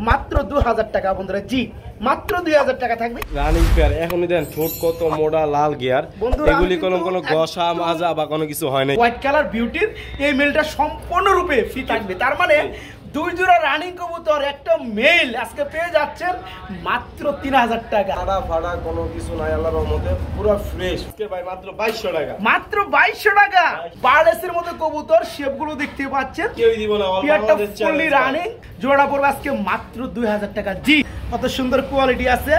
মাত্র 2000 টাকা বন্ধুরা। জি মাত্র 2000 টাকা থাকবে। রানিং পেয়ার এখনই দেন, ঠোঁট কত মোটা, লাল গিয়ার, এগুলি কোনো ঘষা মাজা বা কোনো কিছু হয় না। হোয়াইট কালার বিউটির এই মেলটা সম্পূর্ণরূপে ফ্রি থাকবে। তার মানে 2 জোড়া রানিং কবুতর একটা মেল আজকে পেয়ে যাচ্ছেন মাত্র 3000 টাকা। ফাড়া ফাড়া কোনো কিছু নাই, আল্লাহর রহমতে পুরো ফ্রেশ। আজকে ভাই মাত্র 2200 টাকা। মাত্র 2200 টাকা। বারলেসের মধ্যে কবুতর, শেপগুলো দেখতে পাচ্ছেন, কেউ দিব না। পিয়ারটা ফুললি রানিং, জোড়া পড়বে আজকে মাত্র 2000 টাকা। জি কত সুন্দর কোয়ালিটি আছে।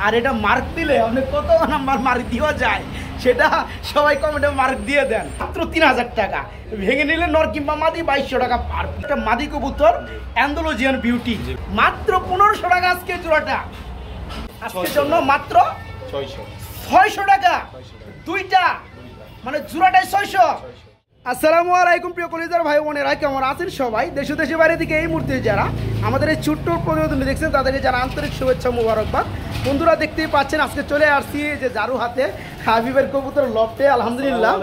আর এটা মার্ক দিলে আপনি কত নাম্বার মার্ক দেওয়া যায় সেটা সবাই কমেন্টে মার্ক দিয়ে দেন। মাত্র 3000 টাকা। ভেঙে নিলে নর কিংবা মাদি 2200 টাকা পার। একটা মাদি কবুতর অ্যান্ডালুজিয়ান বিউটি মাত্র 1500 টাকা আজকে জোড়াটা। আজকের জন্য মাত্র 600 টাকা দুইটা, মানে জোড়াটাই 600। আসসালামু আলাইকুম প্রিয় কলিজার ভাই বোনেরা, কেমন আছেন সবাই? দেশ দেশের বাইরে থেকে এই মুহূর্তে যারা আমাদের এই ছোট্ট প্রতিবেদনটি দেখছেন তাদেরকে যারা আন্তরিক শুভেচ্ছা মুবারকবাদ। বন্ধুরা দেখতেই পাচ্ছেন আজকে চলে আসছি যে জারু হাতে হাবিবের কবুতর লফটে। আলহামদুলিল্লাহ।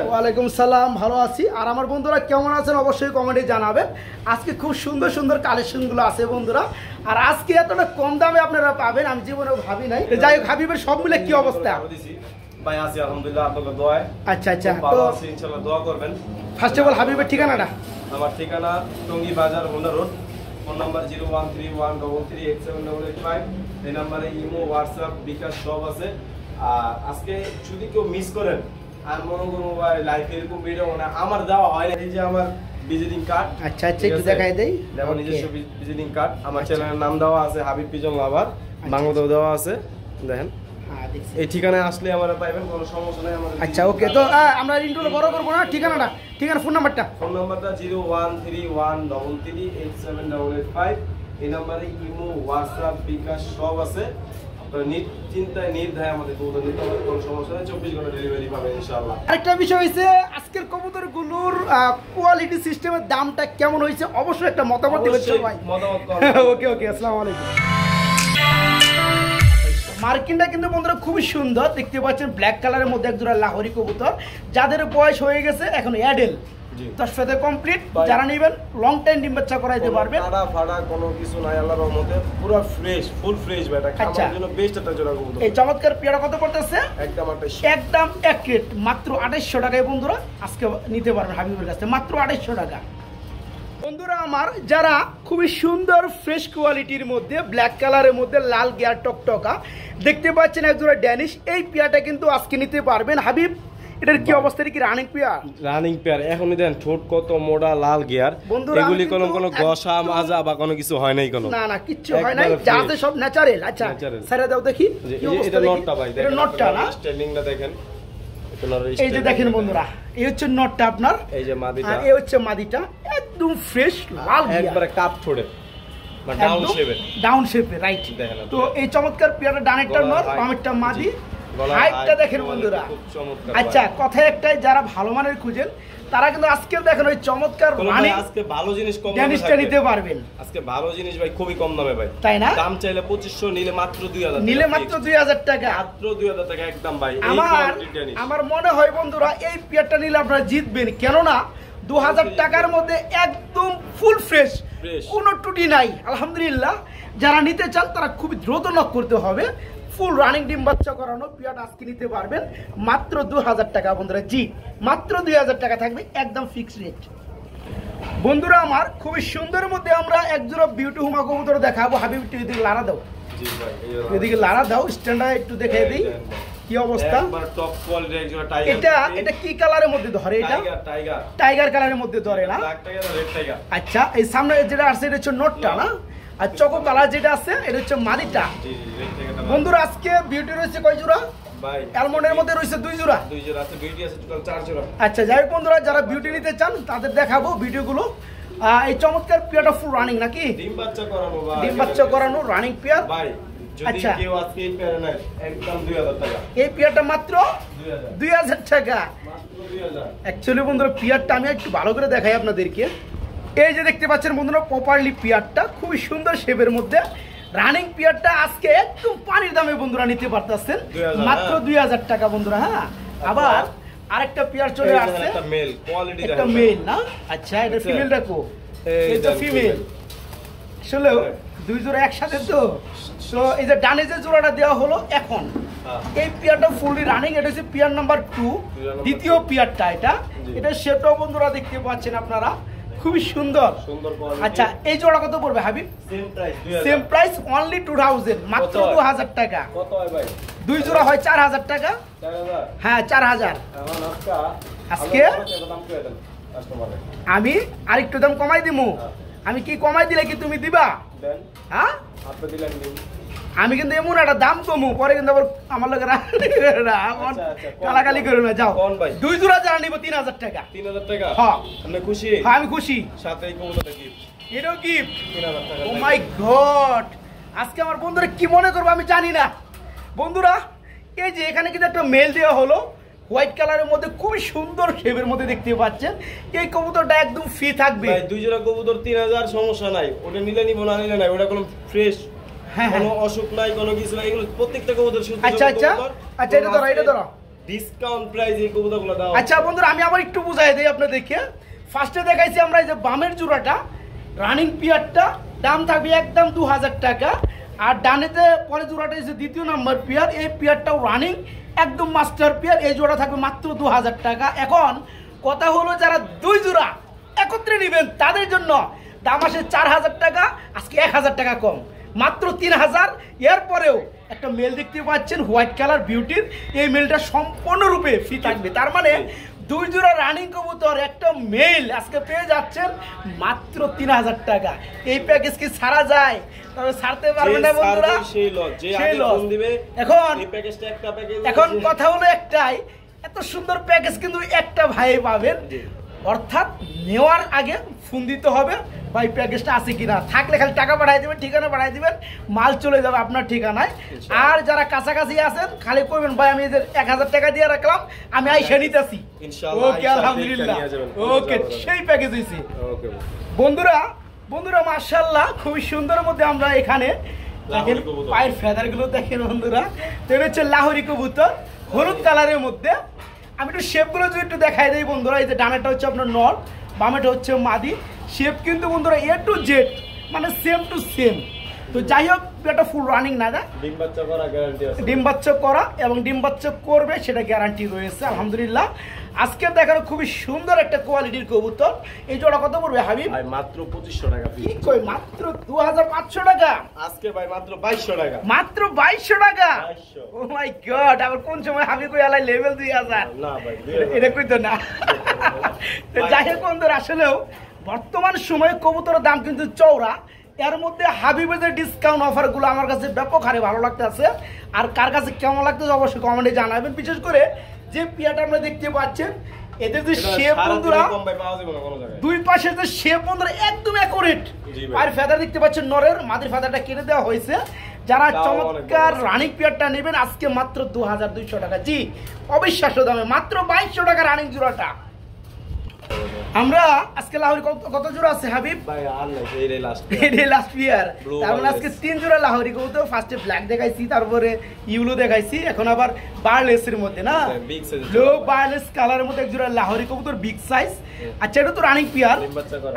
ওয়ালাইকুম সালাম, ভালো আছি। আর আমার বন্ধুরা কেমন আছেন অবশ্যই কমেন্টে জানাবেন। আজকে খুব সুন্দর সুন্দর কালেকশনগুলো আছে বন্ধুরা। আর আজকে এতটা কম দামে আপনারা পাবেন আমি জীবনেও ভাবি নাই। যাই হোক হাবিবের সব মিলে কি অবস্থা? ভাই আছি আলহামদুলিল্লাহ, আপনাদের দোয়ায়। আচ্ছা আচ্ছা, ভালো আছি ইনশাআল্লাহ, দোয়া করবেন। ফার্স্ট অফ অল হাবিবের ঠিকানাটা? আমার ঠিকানা টঙ্গী বাজার হোন্ডা রোড, ফোন নাম্বার 0131338785। এই নাম্বারে ইমো, হোয়াটসঅ্যাপ, বিকাশ সব আছে। আর আজকে যদি কেউ মিস করেন আর মনে করুন ভাই লাইফ এরকম ভিডিও মানে আমার দেওয়া হয় না, এই যে আমার ভিজিটিং কার্ড। আচ্ছা আচ্ছা, একটু দেখাই দেই। যেমন নিজস্ব ভিজিটিং কার্ড, আমার চ্যানেলের নাম দেওয়া আছে হাবিব পিজন লাভার, বাংলাদেশ দেওয়া আছে, দেখেন। এই ঠিকানায় আসলে আমরা পাইবেন, কোনো সমস্যা নাই আমাদের। আচ্ছা ওকে, তো আমরা ইন্ট্রোটা বড় করব না। ঠিকানাটা, ঠিকানা, ফোন নাম্বারটা? ফোন নাম্বারটা 0131338785। এই নাম্বারে ইমো, হোয়াটসঅ্যাপ, বিকাশ সব আছে। আপনারা নিশ্চিন্তায় নির্দ্বিধায় আমাদের কবুতর নিতে পারবেন, কোনো সমস্যা নেই। 24 ঘন্টা ডেলিভারি পাবেন ইনশাআল্লাহ। আরেকটা বিষয় হইছে আজকের কবুতরগুলোর কোয়ালিটি সিস্টেমের দামটা কেমন হইছে অবশ্যই একটা মতামত দিবেন সবাই। মতামত ওকে ওকে, আসসালামু আলাইকুম। মার্কিনটা কিন্তু বন্ধুরা খুবই সুন্দর দেখতে পাচ্ছেন, ব্ল্যাক কালারের মধ্যে একজোড়া লাহোরি কবুতর, যাদের বয়স হয়ে গেছে এখন অ্যাডেল 10 ফেদার কমপ্লিট। যারা নেবেন লং টাইম ডিম বাচ্চা করাইতে পারবেন। ফাড়া ফাড়া কোনো কিছু নাই, আল্লাহর রহমতে পুরো ফ্রেশ, ফুল ফ্রেশ ভাই। এটা খাবার জন্য বেস্ট একটা জোড়া কবুতর। এই চমৎকার পেয়ারা কত পড়তেছে? একদম এক রেট মাত্র 2800 টাকায় বন্ধুরা আজকে নিতে পারবেন হাবিবের কাছে, মাত্র 2800 টাকা। বন্ধুরা আমার যারা খুবই সুন্দর ফ্রেশ কোয়ালিটির মধ্যে ব্ল্যাক কালারের মধ্যে লাল গিয়ার টকটকা দেখতে পাচ্ছেন একজোড়া ড্যানিশ, এই পেয়ারটা কিন্তু আজকে নিতে পারবেন। হাবিব এটার কি অবস্থা? কি রানিং পেয়ার? রানিং পেয়ার এখনই দেন, ঠোঁট কত মোটা, লাল গিয়ার, এগুলি কোনো ঘষা মাজা বা কোনো কিছু হয় নাই, কোনো না কিচ্ছু হয় নাই, যা আছে সব ন্যাচারাল। আচ্ছা স্যারে দাও দেখি কি অবস্থা। এটা নটটা ভাই, এটা নটটা না, স্ট্যান্ডিংটা দেখেন। এই যে দেখেন বন্ধুরা, এই হচ্ছে নটটা আপনার, এই যে মাদিটা, এই হচ্ছে মাদিটা, একদম ফ্রেশ লাল গিয়ার, একবারে কাপ ঠোঁটে বা ডাউন শেপে রাইট। তো এই চমৎকার পেয়ারটা ডানেরটা নর, বামেরটা মাদি। হাইটটা দেখেন বন্ধুরা। আচ্ছা কথা একটাই, যারা ভালো মানের খুঁজেন তারা কিন্তু আজকে দেখেন ওই চমৎকার রানিং আজকে ভালো জিনিস কম দামে নিতে পারবেন। আজকে ভালো জিনিস ভাই খুবই কম দামে ভাই, তাই না? দাম চাইলে 2500, নিলে মাত্র 2000, নিলে মাত্র 2000 টাকা, মাত্র 2000 টাকা একদম ভাই। আমার মনে হয় বন্ধুরা এই পেয়ারটা নিলে আপনারা জিতবেন, কেননা 2000 টাকার মধ্যে একদম ফুল ফ্রেশ, কোনো টুটি নাই। আলহামদুলিল্লাহ, যারা নিতে চান তারা খুবই দ্রুত নক করতে হবে। ফুল রানিং ডিম বাচ্চা করানো পেয়ারটা আজকে নিতে পারবেন মাত্র 2000 টাকা বন্ধুরা। জি মাত্র 2000 টাকা থাকবে, একদম ফিক্সড রেট। বন্ধুরা আমার খুবই সুন্দর মধ্যে আমরা একজোড়া বিউটি হুমা কবুতর দেখাবো। হাবিব একটু এদিকে লাড়া দাও, এদিকে লাড়া দাও, স্ট্যান্ডার্ড একটু দেখাই দিই কি অবস্থা। এটা কি কালারের মধ্যে ধরে? এটা টাইগার কালারের মধ্যে ধরে না? আচ্ছা এই সামনে যেটা আছে এটা হচ্ছে নোটটা না, আর চকো কালার যেটা আছে এটা হচ্ছে মাদিটা। বন্ধুরা আজকে বিউটি রয়েছে কয় জোড়া? অ্যালমন্ডের মধ্যে রয়েছে 2 জোড়া। আচ্ছা যাই হোক বন্ধুরা, যারা বিউটি নিতে চান তাদের দেখাবো ভিডিওগুলো। এই চমৎকার পেয়ারটা ফুল রানিং নাকি? ডিম বাচ্চা করানো রানিং পেয়ার। আচ্ছা এই পেয়ারটা মাত্র 2000 টাকা। অ্যাকচুয়ালি বন্ধুরা পেয়ারটা আমি একটু ভালো করে দেখাই আপনাদেরকে। এই যে দেখতে পাচ্ছেন বন্ধুরা প্রপারলি পেয়ারটা খুবই সুন্দর শেপের মধ্যে রানিং পেয়ারটা আজকে একদম পানির দামে বন্ধুরা নিতে পারতেছেন মাত্র 2000 টাকা বন্ধুরা। হ্যাঁ আবার আরেকটা পেয়ার চলে আসছে, একটা মেল না? আচ্ছা এটা ফিমেলটা কো? এটা ফিমেল। আসলেও দুই জোড়া একসাথে তো এই যে ডানে যে জোড়াটা দেওয়া হলো এখন এই পেয়ারটা ফুললি রানিং। এটা হচ্ছে পেয়ার নাম্বার 2, দ্বিতীয় পেয়ারটা। এটা সেটাও বন্ধুরা দেখতে পাচ্ছেন আপনারা, খুবই সুন্দর। আচ্ছা এই জোড়া কত পড়বে হাবিব? সেম প্রাইস অনলি 2000, মাত্র 2000 টাকা। কত হয় ভাই? দুই জোড়া হয় 4000 টাকা। 4000? হ্যাঁ 4000। আজকে আমি আরেকটু দাম কমাই দিমু। আমি কি কমাই দিলে কি তুমি দিবা? হ্যাঁ আমি কিন্তু এমন একটা দাম কমু, পরে কিন্তু আবার আমার লোকের কালাকালি করে না। যাও দুই জোড়া যারা নিব 3000 টাকা। 3000 টাকা? হ্যাঁ আপনি খুশি? হ্যাঁ আমি খুশি। সাথে এই কবুতরটা গিফট, এটাও গিফট। 3000 টাকা। ও মাই গড, আজকে আমার বন্ধুরা কি মনে করবে আমি জানি না। বন্ধুরা এই যে এখানে কিন্তু একটা মেল দেওয়া হলো হোয়াইট কালারের মধ্যে, খুবই সুন্দর শেপের মধ্যে দেখতে পাচ্ছেন। এই কবুতরটা একদম ফ্রি থাকবে। ভাই দুই জোড়া কবুতর 3000, সমস্যা নাই, ওটা নিলে নিব না নিলে নাই, ওটা কোনো ফ্রেশ, কোনো অসুখ নাই, কোনো কিছু নাই, এগুলো প্রত্যেকটা কবুতর শুদ্ধ। আচ্ছা আচ্ছা আচ্ছা, এটা ধরো এটা ধরো, ডিসকাউন্ট প্রাইস এই কবুতরগুলো দাও। আচ্ছা বন্ধুরা আমি আবার একটু বুঝাই দেই আপনি দেখে। ফার্স্টে দেখাইছি আমরা এই যে বামের জোড়াটা রানিং পিয়ারটা, দাম থাকবে একদম 2000 টাকা। আর ডানেতে পরে জোড়াটা এসে দ্বিতীয় নাম্বার পিয়ার, এই পিয়ারটাও রানিং একদম মাস্টার পিয়ার, এই জোড়া থাকবে মাত্র 2000 টাকা। এখন কথা হলো যারা দুই জোড়া একত্রে নেবেন তাদের জন্য দাম আসে 4000 টাকা, আজকে 1000 টাকা কম, মাত্র 3000। এরপরেও একটা মেল দেখতে পাচ্ছেন হোয়াইট কালার বিউটির, এই মেলটা সম্পূর্ণরূপে ফ্রি থাকবে। তার মানে দুই জোড়া রানিং কবুতর একটা মেল আজকে পেয়ে যাচ্ছেন মাত্র 3000 টাকা। এই প্যাকেজ কি ছাড়া যায়? তবে ছাড়তে পারবে না বন্ধুরা, সেই লস যে আগে ফোন দিবে। এখন এই প্যাকেজটা একটা প্যাকেজ, এখন কথা হলো একটাই, এত সুন্দর প্যাকেজ কিন্তু একটা ভাই পাবেন। অর্থাৎ নেওয়ার আগে ফোন দিতে হবে ভাই প্যাকেজটা আছে কিনা, থাকলে খালি টাকা পাঠাই দিবেন, ঠিকানা পাঠাই দিবেন, মাল চলে যাবে আপনার ঠিকানায়। আর যারা কাছাকাছি আছেন খালি কইবেন ভাই আমি 1000 টাকা দিয়ে রাখলাম, আমি আইসা নিতেছি। ওকে আলহামদুলিল্লাহ, ওকে সেই প্যাকেজ হইছে। বন্ধুরা বন্ধুরা মাশাআল্লাহ খুবই সুন্দরের মধ্যে আমরা এখানে দেখেন পায়ের ফেদার গুলো দেখেন বন্ধুরা। এটা হচ্ছে লাহোরি কবুতর হলুদ কালারের মধ্যে। আমি একটু শেপগুলো যদি একটু দেখাই দিই বন্ধুরা, এই যে ডানাটা হচ্ছে আপনার নর, বামেটা হচ্ছে মাদি। শেপ কিন্তু বন্ধুরা A to Z মানে সেম টু সেম। তো যাই হোক এটা ফুল রানিং না, ডিম বাচ্চা করা গ্যারান্টি আছে, ডিম বাচ্চা করা এবং ডিম বাচ্চা করবে সেটা গ্যারান্টি রয়েছে আলহামদুলিল্লাহ। আজকে দেখানো খুবই সুন্দর একটা কোয়ালিটির কবুতর। এই জোড়া কত পড়বে হাবিব? ভাই মাত্র 2500 টাকা। কি কই মাত্র 2500 টাকা? আজকে ভাই মাত্র 2200 টাকা। মাত্র 2200 টাকা? 2200। ও মাই গড, আবার কোন সময় হাবিব কই আলাই লেভেল 2000? না ভাই এটা কইতো না। যাই হোক বন্ধুরা আসলেও বর্তমান সময়ে কবুতরের দাম কিন্তু চওড়া। এর মধ্যে হাবিবের যে ডিসকাউন্ট অফারগুলো আমার কাছে ব্যাপক হারে ভালো লাগতেছে। আর কার কাছে কেমন লাগতেছে অবশ্যই কমেন্টে জানাবেন। বিশেষ করে যে পিয়াটা আমরা দেখতে পাচ্ছেন এদের যে শেপ বন্ধুরা, দুই পাশে যে শেপ বন্ধুরা একদম অ্যাকুরেট। আর ফেদার দেখতে পাচ্ছেন নরের, মাদির ফেদারটা কেটে দেওয়া হয়েছে। যারা চমৎকার রানিং পিয়ারটা নেবেন আজকে মাত্র 2200 টাকা। জি অবিশ্বাস্য দামে মাত্র 2200 টাকা রানিং জোড়াটা। আমরা আজকে লাহোরি কত জোড়া আছে হাবিব? ভাই আর নাই, এই লাস্ট পিয়ার। তার মানে আজকে 3 জোড়া লাহোরি কবুতর। ফার্স্টে ব্ল্যাক দেখাইছি, তারপরে ইউলো দেখাইছি, এখন আবার বার্লেস এর মধ্যে না ব্লু বার্লেস কালারের মধ্যে এক জোড়া লাহোরি কবুতর বিগ সাইজ। আচ্ছা এটা তো রানিং পিয়ার।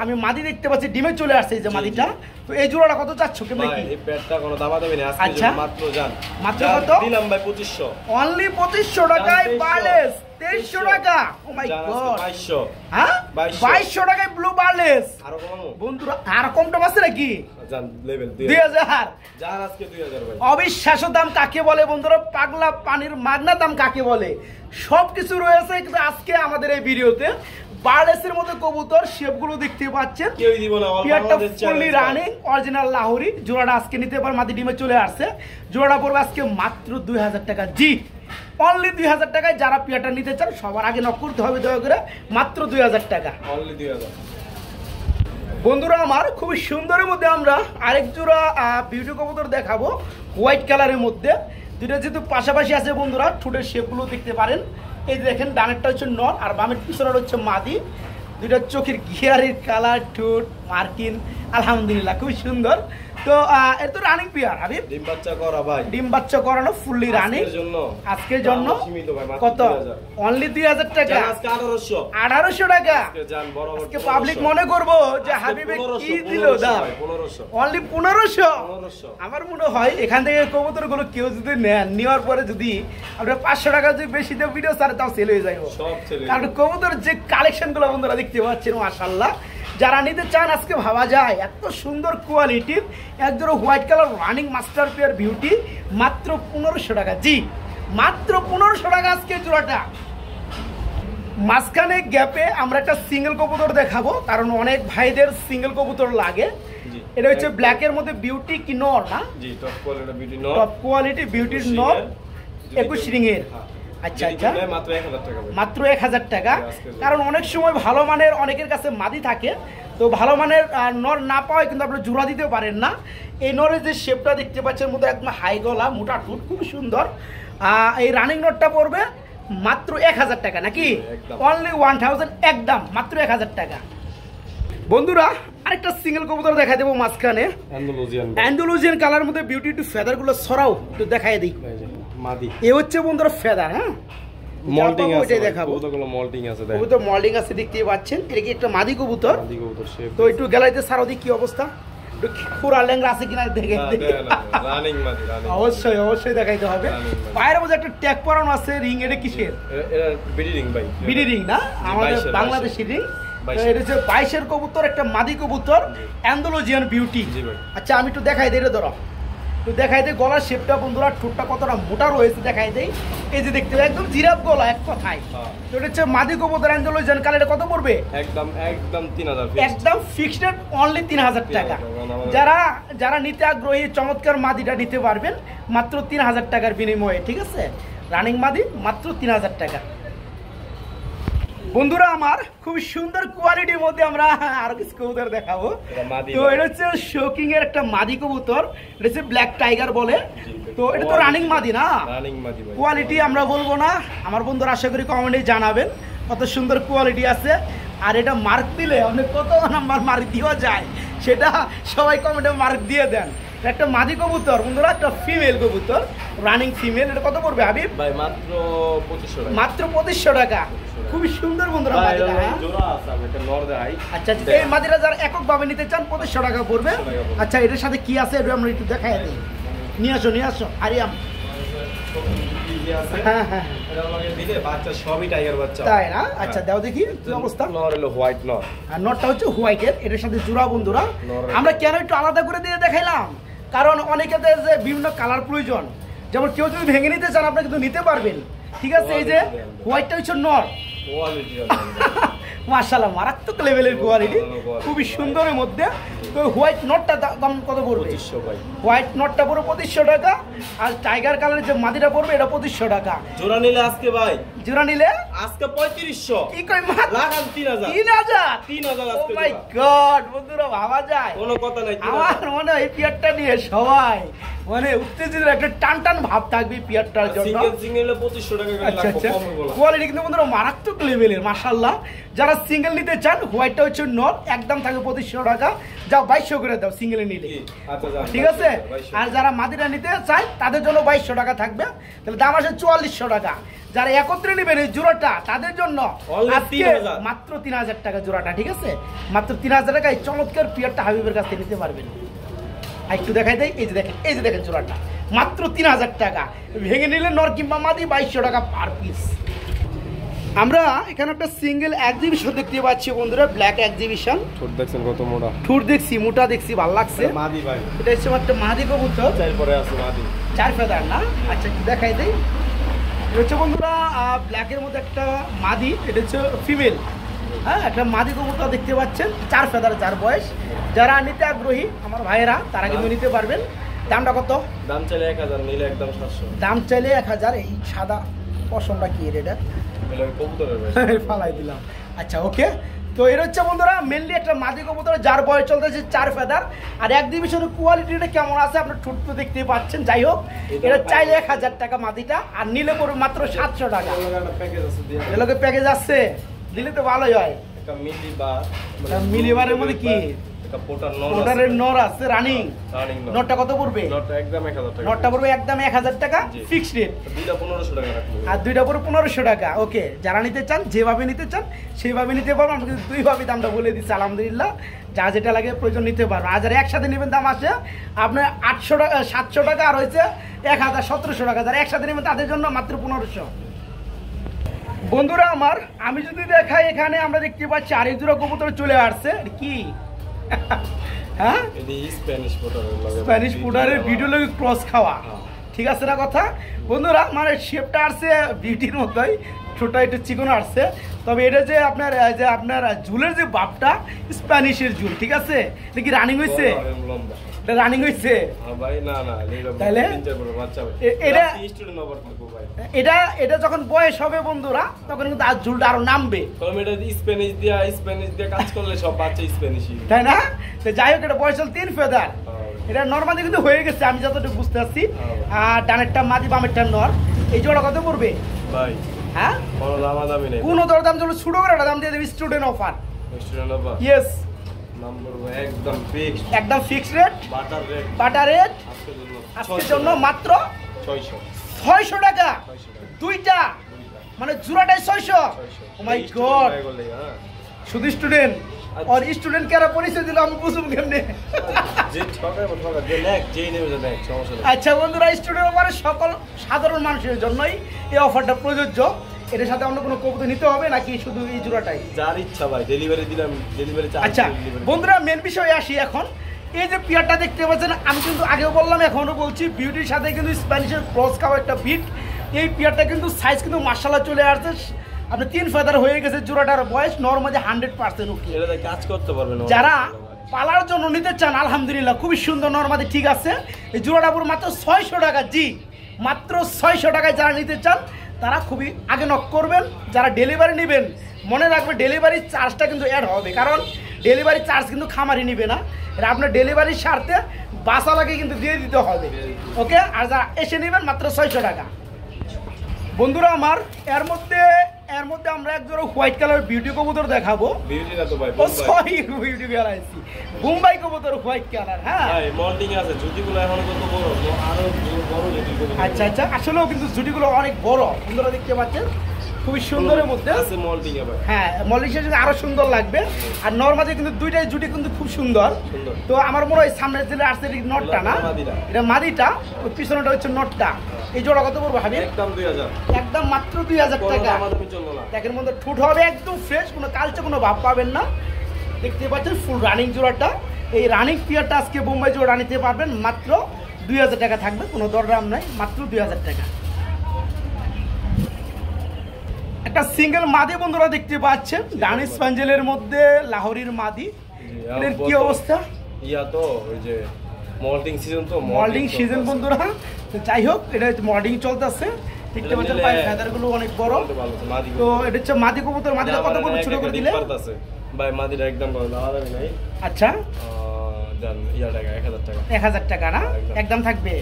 আমি মাদি দেখতে পাচ্ছি ডিমে চলে আসছে এই যে মাদিটা। তো এই জোড়াটা কত চাচ্ছ কেমন কি? এই পেটটা কোনো দামাদামি নেই আজকে, মাত্র জান মাত্র কত দিলাম ভাই 2500, অনলি 2500 টাকায় বার্লেস। 2300 টাকা। ও মাই গড, 2200। হ্যাঁ 2200 টাকায় ব্লু বার্লেস। আরো কমাবো বন্ধুরা, আর কমটা আছে নাকি? জান লেভেল 2000। জান আজকে 2000 ভাই। অবিশ্বাস্য দাম কাকে বলে বন্ধুরা? পাগলা পানির মাগনা দাম কাকে বলে? সবকিছু রয়েছে কিন্তু আজকে আমাদের এই ভিডিওতে বার্লেসের মধ্যে কবুতর শেপগুলো দেখতে পাচ্ছেন। কেউই দিব না, পিয়ারটা ফুললি রানিং অরিজিনাল লাহোরি। জোড়াটা আজকে নিতে পার, মাদি ডিমে চলে আসছে। জোড়াটা পড়বে আজকে মাত্র 2000 টাকা। জি অনলি 2000 টাকায়। যারা পিয়ারটা নিতে চান সবার আগে নক করতে হবে দয়া করে, মাত্র 2000 টাকা অনলি 2000। বন্ধুরা আমার খুবই সুন্দরের মধ্যে আমরা আরেক জোড়া বিউটি কবুতর দেখাবো হোয়াইট কালারের মধ্যে। দুটো যেহেতু পাশাপাশি আছে বন্ধুরা, ঠোঁটের শেপগুলো দেখতে পারেন। এই দেখেন ডানেরটা হচ্ছে নর আর বামের পিছনের হচ্ছে মাদি। দুইটা চোখের ঘিয়ারের কালার, ঠোঁট মার্কিন আলহামদুলিল্লাহ খুব সুন্দর। তো এর তো রানিং পেয়ার হাবিব, ডিম বাচ্চা করা ভাই, ডিম বাচ্চা করানো ফুললি রানিং আজকের জন্য কত অনলি 2000 টাকা, আজকে 1800 টাকা। আজকে পাবলিক মনে করবো যে হাবিবে কি দিল দাম, অনলি 1500। আমার মনে হয় এখান থেকে কবুতর গুলো কেউ যদি নেন, নেওয়ার পরে যদি আপনার 500 টাকা যদি বেশি দিয়ে ভিডিও ছাড়ে তাও সেল হয়ে যাবে, কারণ কবুতর যে কালেকশন গুলো বন্ধুরা দেখতে পাচ্ছেন মাশাআল্লাহ। যারা নিতে চান আজকে ভাবা যায় এত সুন্দর কোয়ালিটির একজোড়া white colour running master pair beauty মাত্র 1500 টাকা। জি মাত্র 1500 টাকা আজকে জোড়াটা। মাঝখানে গ্যাপে আমরা একটা সিঙ্গেল কবুতর দেখাবো, কারণ অনেক ভাইদের সিঙ্গেল কবুতর লাগে। এটা হচ্ছে ব্ল্যাকের মধ্যে বিউটি কি নর না? জি টপ কোয়ালিটি বিউটি নর, টপ কোয়ালিটি বিউটির নর 21 রিং এর। আচ্ছা আচ্ছা মাত্র 1000 টাকা। কারণ অনেক সময় ভালো মানের অনেকের কাছে মাদি থাকে, তো ভালো মানের নর না পাওয়ায় কিন্তু আপনি জোড়া দিতে পারেন না। এই নরের যে শেপটা দেখতে পাচ্ছেন মধ্যে একদম হাই গলা মোটা ঠোঁট খুব সুন্দর। এই রানিং নটটা পড়বে মাত্র 1000 টাকা নাকি? অনলি 1000 একদম মাত্র 1000 টাকা। বন্ধুরা আরেকটা সিঙ্গেল কবুতর দেখাই দেবো মাঝখানে, অ্যান্ডালুজিয়ান কালার মধ্যে বিউটি একটু ফেদার গুলো সরাও একটু দেখাই দিই। মাদি এ হচ্ছে বন্ধুরা ফেদার, হ্যাঁ মল্টিং আছে, দেখাবো কবুতরগুলো মল্টিং আছে, কবুতর মল্টিং আছে দেখতে পাচ্ছেন। এটা কি একটা মাদি কবুতর? মাদি কবুতর শেপ। তো একটু গ্যালারিতে সারাও দিই কি অবস্থা, একটু খুরা ল্যাংরা আছে কিনা দেখে রানিং মাদি, অবশ্যই অবশ্যই দেখাইতে হবে। পায়ের মধ্যে একটা ট্যাগ পরানো আছে, রিং এটা কিসের? এটা বিডি রিং ভাই, বিডি রিং না আমাদের বাংলাদেশি রিং। এটা হচ্ছে 22 এর কবুতর, একটা মাদি কবুতর অ্যান্ডালুজিয়ান বিউটি। আচ্ছা আমি একটু দেখাই দিই, এটা ধরো একটু দেখাই দেয় গলার শেপটা বন্ধুরা, ঠোঁটটা কতটা মোটা রয়েছে দেখাই দেয়। এই যে দেখতে একদম জিরাফ গলা এক কথায়। তো এটা হচ্ছে মাদি কবুতর অ্যান্ডালুজিয়ান কালার। এটা কত পড়বে? একদম 3000, একদম ফিক্সড অনলি 3000 টাকা। যারা নিতে আগ্রহী চমৎকার মাদিটা নিতে পারবেন মাত্র 3000 টাকার বিনিময়ে, ঠিক আছে? রানিং মাদি মাত্র 3000 টাকা। বন্ধুরা আমার খুব সুন্দর কোয়ালিটির মধ্যে আমরা আরো কিছু কবুতর দেখাবো। তো এটা হচ্ছে শোকিং এর একটা মাদি কবুতর, এটা হচ্ছে ব্ল্যাক টাইগার বলে। তো এটা তো রানিং মাদি না, কোয়ালিটি আমরা বলবো না, আমার বন্ধুরা আশা করি কমেন্টে জানাবেন কত সুন্দর কোয়ালিটি আছে। আর এটা মার্ক দিলে আপনি কত নাম্বার মার্ক দেওয়া যায় সেটা সবাই কমেন্টে মার্ক দিয়ে দেন। একটা মাদি কবুতর বন্ধুরা, একটা ফিমেল কবুতর রানিং ফিমেল। এটা কত পড়বে হাবিব ভাই? মাত্র 2500 টাকা। মাত্র 2500 টাকা, খুবই সুন্দর বন্ধুরা মাদিটা। আচ্ছা এই মাদিটা যারা একক ভাবে নিতে চান 2500 টাকা পড়বে। আচ্ছা এটার সাথে কি আছে এটা আমরা একটু দেখাই দিই। নিয়ে আসো আরিয়াম। হ্যাঁ হ্যাঁ তাই না? আচ্ছা দাও দেখি কি অবস্থা। হোয়াইট নর, আর নরটা হচ্ছে হোয়াইটের, এটার সাথে জোড়া বন্ধুরা। আমরা কেন একটু আলাদা করে দিয়ে দেখাইলাম, কারণ অনেকে যে বিভিন্ন কালার প্রয়োজন, যেমন কেউ যদি ভেঙে নিতে চান আপনি কিন্তু নিতে পারবেন, ঠিক আছে? এই যে হোয়াইটটা হচ্ছে নর, মাশাআল্লাহ মারাত্মক লেভেলের কোয়ালিটি, খুবই সুন্দরের মধ্যে। তো হোয়াইট নটটা দাম কত পড়বে? 2500 ভাই। হোয়াইট নটটা পড়বে 2500 টাকা, আর টাইগার কালারের যে মাদিটা পড়বে এটা 2500 টাকা। জোড়া নিলে আজকে ভাই, জোড়া নিলে আজকে 3500। কি কই মাল লাগান 3000 আজকে। ও মাই গড বন্ধুরা ভাবা যায় কোনো কথা নাই। আমার মনে হয় এই পিয়ারটা নিয়ে সবাই মানে উত্তেজিত একটা টান ভাব থাকবে পিয়ারটার জন্য। সিঙ্গেল 2500 টাকা করে লাগবে, কোয়ালিটি কিন্তু বন্ধুরা মারাত্মক লেভেলের মাশাআল্লাহ। যারা সিঙ্গেল নিতে চান হোয়াইটটা হচ্ছে নট, একদম থাকবে 2500 টাকা। যাও 2200 করে দাও সিঙ্গেলে নিলে, ঠিক আছে? আর যারা মাদিটা নিতে চায় তাদের জন্য 2200 টাকা থাকবে, তাহলে দাম আসে 4400 টাকা। যারা একত্রে নেবেন এই জোড়াটা তাদের জন্য মাত্র 3000 টাকা জোড়াটা, ঠিক আছে? মাত্র 3000 টাকা এই চমৎকার পিয়ারটা হাবিবের কাছ থেকে নিতে পারবেন। আর একটু দেখাই দেয়, এই যে দেখেন জোড়াটা মাত্র 3000 টাকা। ভেঙে নিলে নর কিংবা মাদি 2200 টাকা পার পিস। আমরা এখানে একটা সিঙ্গেল এক্সিবিশন দেখতে পাচ্ছি বন্ধুরা, ব্ল্যাক এক্সিবিশন। ঠোঁট দেখছেন কত মোটা, ঠোঁট দেখছি মোটা দেখছি, ভালো লাগছে। মাদি ভাই, এটা হচ্ছে একটা মাদি কবুতর, চার পরে আছে মাদি, 4 ফেদার না? আচ্ছা একটু দেখাই দেই। এটা হচ্ছে বন্ধুরা ব্ল্যাকের মধ্যে একটা মাদি, এটা হচ্ছে ফিমেল। হ্যাঁ একটা মাদি কবুতর দেখতে পাচ্ছেন, 4 ফেদার, 4 বয়স। যারা নিতে আগ্রহী আমার ভাইয়েরা তারা কিন্তু নিতে পারবেন। দামটা কত? দাম চাইলে 1000, নিলে একদম 700। দাম চাইলে 1000। এই সাদা পশমটা কি এটা? ফালাই দিলাম। আচ্ছা ওকে। তো এটা হচ্ছে বন্ধুরা মেনলি একটা মাদি কবুতর যার বয়স চলতেছে 4 ফেদার। আর এক্সিবিশনের কোয়ালিটিটা কেমন আছে আপনার ঠোঁট তো দেখতে পাচ্ছেন। যাই হোক এটা চাইলে 1000 টাকা মাদিটা, আর নিলে পড়বে মাত্র 700 টাকা। এগুলোকে প্যাকেজ আছে, দিলে তো ভালোই হয়। মিলিবারের মধ্যে কি এটা পোটার নর পোটারের নর আছে রানিং। রানিং নর। নরটা কত পড়বে? নরটা একদম 1000 টাকা। নরটা পড়বে একদম 1000 টাকা ফিক্সড রেট। দুইটা 1500 টাকা রাখবো। আর দুইটা পড়বে 1500 টাকা। ওকে, যারা নিতে চান যেভাবে নিতে চান সেইভাবে নিতে পারবেন। আমরা কিন্তু দুইভাবে দামটা বলে দিচ্ছি আলহামদুলিল্লাহ। যা যেটা লাগে প্রয়োজন নিতে পারবেন। আর যারা একসাথে নেবেন দাম আছে আপনার 800 টাকা 700 টাকা আর হয়েছে 1700 টাকা। যারা একসাথে নেবেন তাদের জন্য মাত্র 1500। বন্ধুরা আমার, আমি যদি দেখাই এখানে আমরা দেখতে পাচ্ছি আরেক জোড়া কবুতর চলে আসছে। কি হ্যাঁ, এটি স্প্যানিশ পোটারের লাগে, স্প্যানিশ পোটারের ভিডিও লাগে ক্রস খাওয়া। ঠিক আছে না কথা বন্ধুরা? মানে শেপটা আসছে বিউটির মতোই, ছোটটা একটু চিকন আসছে। তবে এটা যে আপনার ঝুলের যে বাপটা স্প্যানিশের ঝুল। ঠিক আছে, এটা কি রানিং হয়েছে? এটা রানিং হয়েছে ভাই? না না, তাহলে এটা যখন বয়স হবে বন্ধুরা তখন কিন্তু আর ঝুলটা আরো নামবে। স্প্যানিশ দিয়ে কাজ করলে সব বাচ্চা স্প্যানিশই, তাই না? তো যাই হোক, এটা বয়স হল 3 ফেদার। এটা নর্মালি কিন্তু হয়ে গেছে আমি যতটুকু বুঝতে পারছি। আর ডানেরটা মাদি বামেরটা নর। এই জোড়া কত পড়বে ভাই? হ্যাঁ, কোনো দামাদামি নেই, কোনো দরদাম চলো, ছোট করে একটা দাম দিয়ে দেবে student offer. Student offer yes, number একদম ফিক্সড, একদম ফিক্সড রেট। বাটার রেট আজকের জন্য মাত্র 600 টাকা। দুইটা মানে জোড়াটাই 600। ও মাই গড, শুধু স্টুডেন্ট আর স্টুডেন্ট কারা পরিচয় দিল আমি বুঝুম কেমনে? আচ্ছা বন্ধুরা, স্টুডেন্ট অফারে সকল সাধারণ মানুষের জন্যই এই অফারটা প্রযোজ্য। এটার সাথে অন্য কোনো কবুতর নিতে হবে নাকি শুধু এই জোড়াটাই? যার ইচ্ছা ভাই, ডেলিভারি দিলাম, ডেলিভারি চার্জ। আচ্ছা বন্ধুরা, মেন বিষয়ে আসি এখন। এই যে পিয়ারটা দেখতে পাচ্ছেন, আমি কিন্তু আগেও বললাম এখনো বলছি, বিউটির সাথে কিন্তু স্প্যানিশের ক্রস খাওয়া একটা বিট। এই পিয়ারটা কিন্তু সাইজ কিন্তু মাশাআল্লাহ চলে আসছে। আপনার 3 ফেদার হয়ে গেছে। জোড়াটার বয়স নরমালি 100% ওকে। এটাতে কাজ করতে পারবেন যারা পালার জন্য নিতে চান আলহামদুলিল্লাহ খুবই সুন্দর নরমালি ঠিক আছে। এই জোড়াটা পুরো মাত্র 600 টাকা। জি, মাত্র 600 টাকায় যারা নিতে চান তারা খুবই আগে নক করবেন। যারা ডেলিভারি নেবেন মনে রাখবেন ডেলিভারি চার্জটা কিন্তু অ্যাড হবে, কারণ ডেলিভারি চার্জ কিন্তু খামারি নিবে না, এটা আপনার ডেলিভারির স্বার্থে বাসালাকে কিন্তু দিয়ে দিতে হবে। ওকে, আর যারা এসে নেবেন মাত্র 600 টাকা। বন্ধুরা আমার, এর মধ্যে আমরা এক জোড়া হোয়াইট কালার বিউটি কবুতর দেখাবো। বিউটি না তো ভাই, ও সরি, বিউটি কালার আইছি, বোম্বাই কবুতর হোয়াইট কালার। হ্যাঁ ভাই, মল্টিং আছে, জুটিগুলো এখন কত বড়, আরো বড় জুটি কবুতর। আচ্ছা আচ্ছা, আসলেও কিন্তু জুটিগুলো অনেক বড়, বন্ধুরা দেখতে পাচ্ছেন খুবই সুন্দরের মধ্যে আছে মল্টিং এ ভাই। হ্যাঁ, মল্টিং শেষে আরো সুন্দর লাগবে। আর নরমালি কিন্তু দুইটাই জুটি কিন্তু খুব সুন্দর। তো আমার মনে হয় সামনে যেটা আসছে নটটা না, এটা মাদিটা, ওই পিছনেটা হচ্ছে নটটা। এই জোড়া কত পড়বে হাবিব? একদম 2000, একদম মাত্র 2000 টাকা। দেখের মধ্যে ঠুট হবে একদম ফ্রেশ, কোনো কালচে কোনো ভাব পাবেন না। দেখতে পাচ্ছেন ফুল রানিং জোড়াটা। এই রানিং পিয়ারটা আজকে বোম্বাই জোড়া নিতে পারবেন মাত্র 2000 টাকা থাকবে, কোনো দরদাম নাই, মাত্র 2000 টাকা। একটা সিঙ্গেল মাদি বন্ধুরা দেখতে পাচ্ছেন, ডানিশ পাঞ্জেলের মধ্যে লাহোরির মাদি। এর কি অবস্থা? ইয়া তো ওই যে মল্টিং সিজন, তো মল্টিং সিজন বন্ধুরা। তো যাই হোক, এটা মল্টিং চলতেছে। দেখতে পাচ্ছেন পায়ের ফেদারগুলো অনেক বড়। তো এটা হচ্ছে মাদি কবুতর। মাদিটা কত করে ছোট করে দিলে ভাই? মাদিটা একদম কত দাম নাই। আচ্ছা, জান ইয়া টাকা 1000 টাকা। 1000 টাকা না, একদম থাকবে।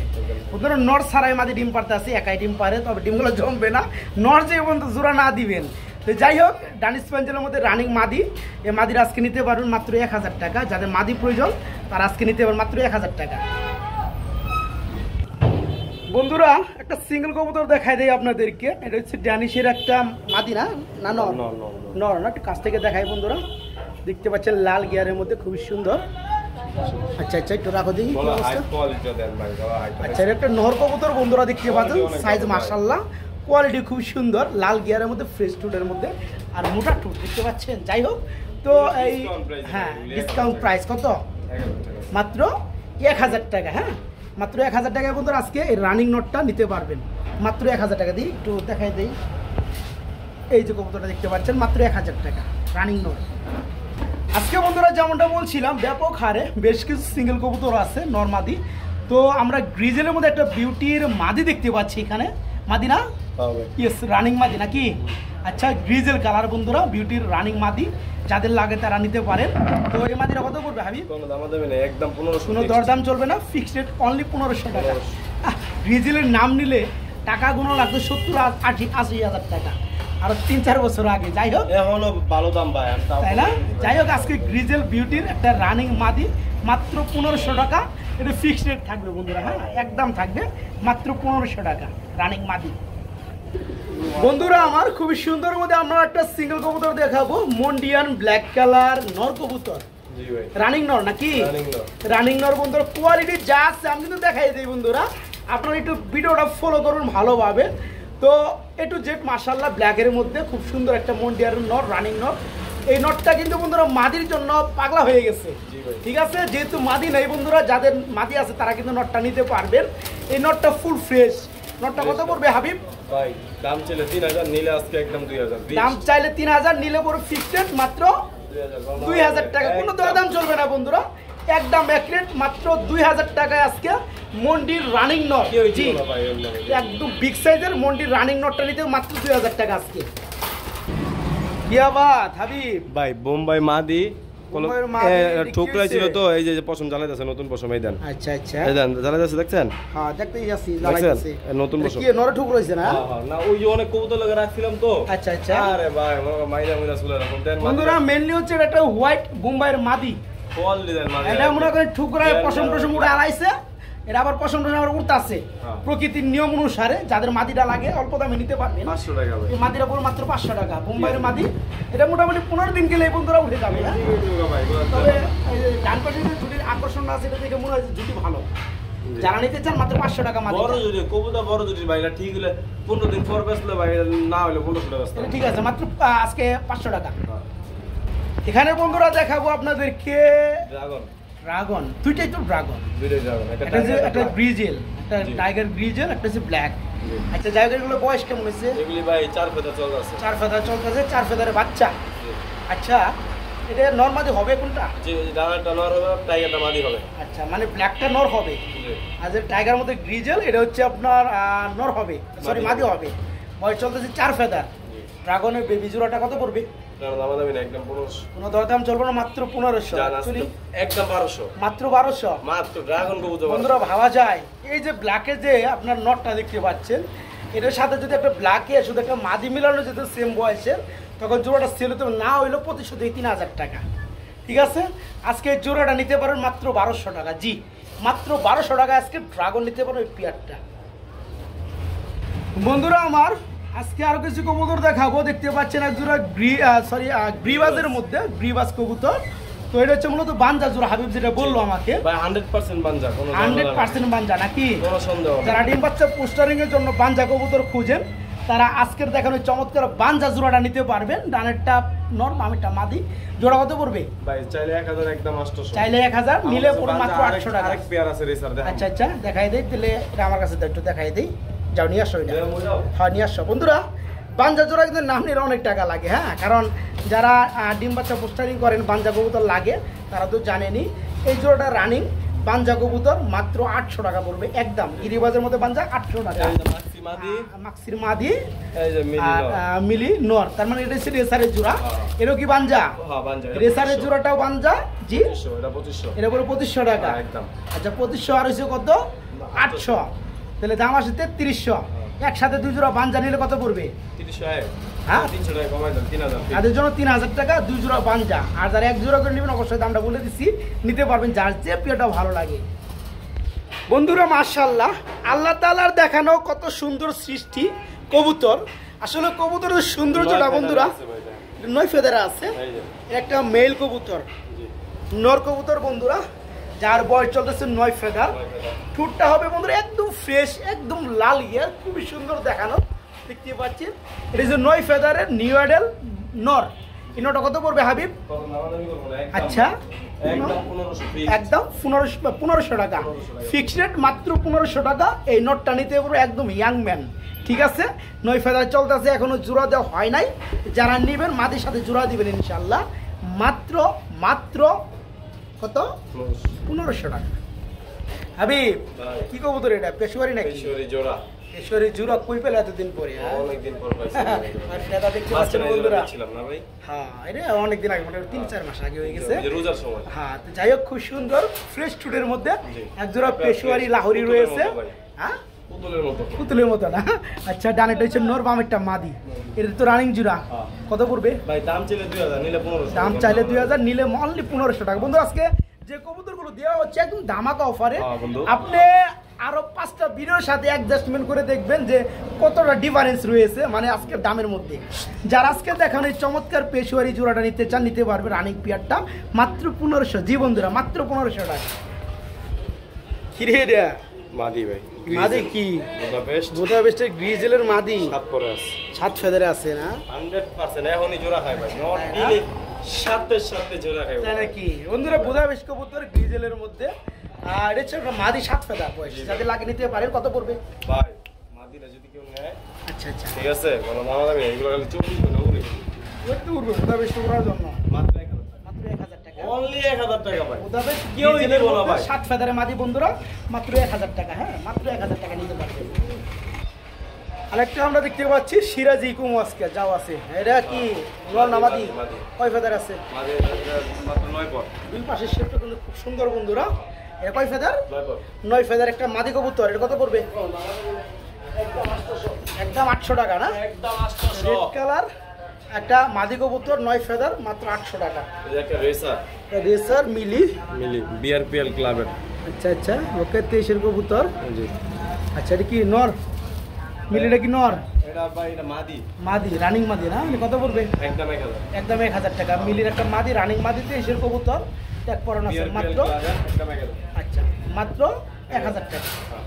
বন্ধুরা নর ছাড়াই মাদি ডিম পারতে আছে, একাই ডিম পারে, তবে ডিমগুলো জমবে না নর যে বন্ধু জোড়া না দিবেন। তো যাই হোক, ডানিশ পাঞ্জেলের মধ্যে রানিং মাদি, এই মাদির আজকে নিতে পারবেন মাত্র 1000 টাকা। যাদের মাদি প্রয়োজন তারা আজকে নিতে পারবেন মাত্র 1000 টাকা। বন্ধুরা একটা সিঙ্গেল কবুতর দেখাই দেয় আপনাদেরকে। এটা হচ্ছে ড্যানিশের একটা মাদি না, না নর, নর না, একটু কাছ থেকে দেখাই বন্ধুরা। দেখতে পাচ্ছেন লাল গিয়ারের মধ্যে খুবই সুন্দর। আচ্ছা আচ্ছা, একটু রাখো দেখি। আচ্ছা, এটা একটা নর কবুতর বন্ধুরা দেখতে পাচ্ছেন, সাইজ মাশাআল্লাহ, কোয়ালিটি খুব সুন্দর, লাল গিয়ারের মধ্যে ফ্রেশ টুটের মধ্যে আর মোটা টুট দেখতে পাচ্ছেন। যাই হোক, তো এই হ্যাঁ ডিসকাউন্ট প্রাইস কত? মাত্র 1000 টাকা। হ্যাঁ, মাত্র 1000 টাকায় বন্ধুরা আজকে এই রানিং নোটটা নিতে পারবেন মাত্র 1000 টাকা। দিই একটু দেখাই দিই, এই যে কবুতরটা দেখতে পাচ্ছেন মাত্র 1000 টাকা রানিং নোট। আজকে বন্ধুরা যেমনটা বলছিলাম, ব্যাপক হারে বেশ কিছু সিঙ্গেল কবুতর আছে নরমাদি। তো আমরা গ্রিজেলের মধ্যে একটা বিউটির মাদি দেখতে পাচ্ছি এখানে। মাদি না? ইয়েস, রানিং মাদি নাকি? আচ্ছা, গ্রিজেল কালার বন্ধুরা, বিউটির রানিং মাদি, যাদের লাগে তারা নিতে পারেন। তো এই মাদিটা কত পড়বে হাবিব? কোনো দাম দেবে না, একদম 1500। কোনো দরদাম চলবে না, ফিক্সড রেট অনলি 1500 টাকা। গ্রিজেলের নাম নিলে টাকা গুলো লাগবে 70-80-80 হাজার টাকা। আরো 3-4 বছর আগে। যাই হোক এখনো ভালো দাম ভাই, তাই না? যাই হোক আজকে গ্রিজেল বিউটির একটা রানিং মাদি মাত্র 1500 টাকা। এটা ফিক্সড রেট থাকবে বন্ধুরা, হ্যাঁ একদম থাকবে মাত্র 1500 টাকা রানিং মাদি। বন্ধুরা আমার খুবই সুন্দর মধ্যে আমরা একটা সিঙ্গেল কবুতর দেখাবো, মন্ডিয়ান ব্ল্যাক কালার নর কবুতর। রানিং নর নাকি? রানিং নর বন্ধুরা, কোয়ালিটি যা আছে আমি কিন্তু দেখাই দিই বন্ধুরা, আপনারা একটু ভিডিওটা ফলো করুন ভালোভাবে। তো একটু জেড মাশাআল্লাহ ব্ল্যাকের মধ্যে খুব সুন্দর একটা মন্ডিয়ান নর, রানিং নর। এই নটটা কিন্তু বন্ধুরা মাদির জন্য পাগলা হয়ে গেছে, ঠিক আছে? যেহেতু মাদি নেই বন্ধুরা, যাদের মাদি আছে তারা কিন্তু নটটা নিতে পারবেন। এই নটটা ফুল ফ্রেশ। নটটা কত পড়বে হাবিব ভাই? দাম চাইলে 3000, নিলে আজকে একদম 2000। দাম চাইলে 3000, নিলে পড়বে ফিক্সড মাত্র 2000 টাকা। কোনো দরদাম চলবে না বন্ধুরা, একদম এক রেট মাত্র 2000 টাকায় আজকে মন্ডির রানিং নট। জি একদম বিগ সাইজের মন্ডির রানিং নটটা নিতে মাত্র 2000 টাকা আজকে। কি আবার হাবিব ভাই বোম্বাই মাদি কোন ঠোকরা ছিল তো, এই যে পশম জ্বালাইতেছে, নতুন পশম এই দেন। আচ্ছা আচ্ছা এই দেন জ্বালাইতেছে, দেখছেন? হ্যাঁ দেখতেই যাচ্ছি জ্বালাইতেছে নতুন পশম। কি নরে ঠোকরা হইছে না? হ্যাঁ না, ওই যে অনেক কবুতর লাগা রাখছিলাম তো। আচ্ছা আচ্ছা। আরে ভাই মাইরা মাইরা চলে এরকম দেন বন্ধুরা, মেইনলি হচ্ছে এটা একটা হোয়াইট বোম্বাইয়ের মাদি। ফল দেন মাদি, এটা মনে করেন ঠুকরায় পশম টশম উড়ে আলাইছে, এটা আবার পশম টশম আবার উড়তাছে। প্রকৃতির নিয়ম অনুসারে যাদের মাদিটা লাগে অল্প দামে নিতে পারবেন। 500 টাকা ভাই। এই মাদিটা পুরো মাত্র 500 টাকা বোম্বাইয়ের মাদি। এটা মোটামুটি 15 দিন গেলে এই বন্ধুরা উঠে যাবে। তবে এই যে ডান পাশে যে ঝুটির আকর্ষণ আছে, এটা দেখে মনে হয় ঝুটি ভালো। যারা নিতে চান মাত্র 500 টাকা মাদি। বড় ঝুটি কবুতর, বড় ঝুটি ভাই, এটা ঠিক হলে 15 দিন পর বেচলে ভাই, না হলে 1500 টাকা বেচতে। ঠিক আছে, মাত্র আজকে 500 টাকা। এখানে বন্ধুরা দেখাবো আপনাদেরকে ড্রাগন, দুইটাই তো ড্রাগন। একটা গ্রিজেল, একটা টাইগার গ্রিজেল, একটা হচ্ছে ব্ল্যাক। আচ্ছা জায়গাগুলো বয়স কেমন হয়েছে? এগুলি ভাই 4 ফেদা চলতেছে। 4 ফেদা চলতেছে, 4 ফেদারের বাচ্চা। আচ্ছা এটা নরমাদি হবে কোনটা? জি ডানাটা নর হবে, টাইগারটা মাদি হবে। আচ্ছা মানে ব্ল্যাকটা নর হবে, আর যে টাইগার মধ্যে গ্রিজেল এটা হচ্ছে আপনার নর হবে, সরি মাদি হবে। বয়স চলতেছে 4 ফেদার। ড্রাগনের বেবি জোড়াটা কত পড়বে? কোনো দরদাম চলবে না, মাত্র 1500। একদম 1200, মাত্র 1200 মাত্র ড্রাগন কবুতর। বন্ধুরা ভাবা যায় এই যে ব্ল্যাকের যে আপনার নটটা দেখতে পাচ্ছেন, এটার সাথে যদি একটা ব্ল্যাকে শুধু একটা মাদি মিলানো যেত সেম বয়সের, তখন জোড়াটা সেল হতো না হইলো 2500-3000 টাকা। ঠিক আছে, আজকে জোড়াটা নিতে পারেন মাত্র 1200 টাকা। জি মাত্র 1200 টাকা আজকে ড্রাগন নিতে পারেন ওই পেয়ারটা। বন্ধুরা আমার আজকে আরো কিছু কবুতর দেখাবো। দেখতে পাচ্ছেন এক জোড়া গ্রিবাজের মধ্যে গ্রিবাজ কবুতর। তো এটা হচ্ছে মূলত বানজা জোড়া, হাবিব যেটা বললো আমাকে। ভাই 100% বানজা, 100% বানজা নাকি? কোনো সন্দেহ নেই। যারা ডিম বাচ্চা পোস্টারিং এর জন্য বানজা কবুতর খুঁজেন, তারা আজকের দেখানো চমৎকার বানজা জোড়াটা নিতে পারবেন। ডানেরটা নর, বামেরটা মাদি। জোড়া কত পড়বে ভাই? চাইলে 1000, একদম 800। চাইলে 1000, নিলে পড়বে মাত্র 800 টাকা। আরেক পেয়ার আছে রেসার, দেখেন। আচ্ছা আচ্ছা দেখাই দেই, তাহলে এটা আমার কাছে একটু দেখাই দেই। যাও নিয়ে আসো। হ্যাঁ নিয়ে আসো। বন্ধুরা বানজা জোড়া কিন্তু নাম নিলে অনেক টাকা লাগে, হ্যাঁ, কারণ যারা ডিম বাচ্চা পোস্টারিং করেন বানজা কবুতর লাগে, তারা তো জানেনই। এই জোড়াটা রানিং বানজা কবুতর মাত্র 800 টাকা পড়বে একদম। গিরিবাজের মধ্যে বানজা 800 টাকা। মাক্সির মাদি আর মিলি নর, তার মানে এটা হচ্ছে রেসারের জোড়া। এরও কি বানজা? রেসারের জোড়াটাও বানজা। জি এটা পড়বে 2500 টাকা একদম। আচ্ছা 2500 আর হয়েছে কত? 800, তাহলে দাম আসে 3300। একসাথে দুই জোড়া বানজা নিলে কত পড়বে? 300। হ্যাঁ 300 টাকা কমাই দেন, 3000। তাদের জন্য 3000 টাকা দুই জোড়া বানজা। আর যারা এক জোড়া করে নেবেন অবশ্যই দামটা বলে দিচ্ছি, নিতে পারবেন যার যে পেয়ারটা ভালো লাগে। বন্ধুরা মাশাআল্লাহ, আল্লাহ তাআলার দেখানো কত সুন্দর সৃষ্টি কবুতর। আসলে কবুতরের সৌন্দর্যটা বন্ধুরা 9 ফেদারা আছে। একটা মেল কবুতর, নর কবুতর বন্ধুরা, যার বয়স চলতেছে 9 ফেদার। ঠোঁটটা হবে বন্ধুরা একদম ফ্রেশ, একদম লাল ইয়ার, খুবই সুন্দর দেখানো। দেখতে পাচ্ছেন এটা যে 9 ফেদারের নিউ অ্যাডাল নর। এই নটা কত পড়বে হাবিব? আচ্ছা একদম 1500 টাকা ফিক্সড রেট, মাত্র 1500 টাকা। এই নটটা নিতে পারবো একদম ইয়াং ম্যান। ঠিক আছে, 9 ফেদার চলতেছে, এখনো জোড়া দেওয়া হয় নাই। যারা নেবেন মাদির সাথে জোড়া দিবেন ইনশাল্লাহ। মাত্র মাত্র কত? 1500 টাকা। হাবিব কি কবুতর এটা? পেশোয়ারি নাকি? পেশোয়ারি জোড়া। পেশোয়ারি জোড়া কই পেলে এতদিন পরে? অনেকদিন পর পাইছি। আর দাদা দেখতে পাচ্ছেন বন্ধুরা, ছিলাম না ভাই। হ্যাঁ এটা অনেকদিন আগে, মানে 3-4 মাস আগে হয়ে গেছে রোজার সময়। হ্যাঁ তো যাই হোক খুব সুন্দর ফ্রেশ টুডের মধ্যে এক জোড়া পেশোয়ারি লাহোরি রয়েছে। হ্যাঁ পুতুলের মতো। পুতুলের মতো না? আচ্ছা, ডানেটা হচ্ছে নর, বামেরটা মাদি। এটা তো রানিং জোড়া। হ্যাঁ। কত পড়বে? ভাই দাম চাইলে 2000, নিলে 1500। দাম চাইলে 2000, নিলে অনলি 1500 টাকা। বন্ধু আজকে যে কবুতরগুলো দেওয়া হচ্ছে একদম ধামাকা অফারে। হ্যাঁ বন্ধু। আপনি আরো 5টা ভিডিওর সাথে অ্যাডজাস্টমেন্ট করে দেখবেন যে কতটা ডিফারেন্স রয়েছে মানে আজকের দামের মধ্যে। যারা আজকে দেখানো এই চমৎকার পেশোয়ারি জোড়াটা নিতে চান, নিতে পারবে রানিং পিয়ারটা মাত্র 1500। জি বন্ধুরা, মাত্র 1500 টাকা। কিরে রে মাদি ভাই। মাদি কি? বুদাপেস্ট। বুদাপেস্টের গ্রিজেলের মাদি। সাত পরে আছে। 7 ফেদারে আছে না? 100% এখনই জোড়া খায় ভাই। নট দিলে সাথে সাথে জোড়া খায়। তাই নাকি? বন্ধুরা বুদাপেস্ট কবুতর গ্রিজেলের মধ্যে, আর এটা হচ্ছে একটা মাদি 7 ফেদার বয়স। যাদের লাগে নিতে পারেন। কত পড়বে ভাই? মাদিরা যদি কেউ নেয়, আচ্ছা আচ্ছা, ঠিক আছে, কোনো দাম দামি এগুলো খালি 24 করে উড়ে। একটু উঠবে বুদাপেস্ট করার জন্য মাত্র 1000 টাকা। মাত্র 1000 টাকা। অনলি 1000 টাকা ভাই। বুদাপেস্ট কেউ গ্রিজেলের নিতে বলো মধ্যে ভাই। 7 ফেদারে মাদি বন্ধুরা মাত্র 1000 টাকা। হ্যাঁ, মাত্র 1000 টাকা নিতে পারবেন। আরেকটা আমরা দেখতে পাচ্ছি সিরাজি কুমু আজকে যাও আছে। এটা কি নর না মাদি? মাদি। কয় ফেদার আছে? মাদি মাত্র 9 পর। দুই পাশের শেপটা কিন্তু খুব সুন্দর বন্ধুরা। এটা কয় ফেদার? 9 পর। 9 ফেদার একটা মাদি কবুতর। এটা কত পড়বে? একদম 800 টাকা না? একদম রেড 800। কালার একটা মাদি কবুতর 9 ফেদার মাত্র 800 টাকা। এই একটা রেসার রেসার মিলি। মিলি বিআরপিএল ক্লাবের। আচ্ছা আচ্ছা, ওকে 23 কবুতর। জি। আচ্ছা, এটা কি নর? মিলিটা কি নর? এটা ভাই এটা মাদি। মাদি, রানিং মাদি না? কত পড়বে? একদম 1000। একদম 1000 টাকা। মিলির একটা মাদি, রানিং মাদি 23 কবুতর। এক পরন আছে বিআরপিএল মাত্র। ক্লাবের একদম 1000। আচ্ছা, মাত্র 1000 টাকা। হ্যাঁ।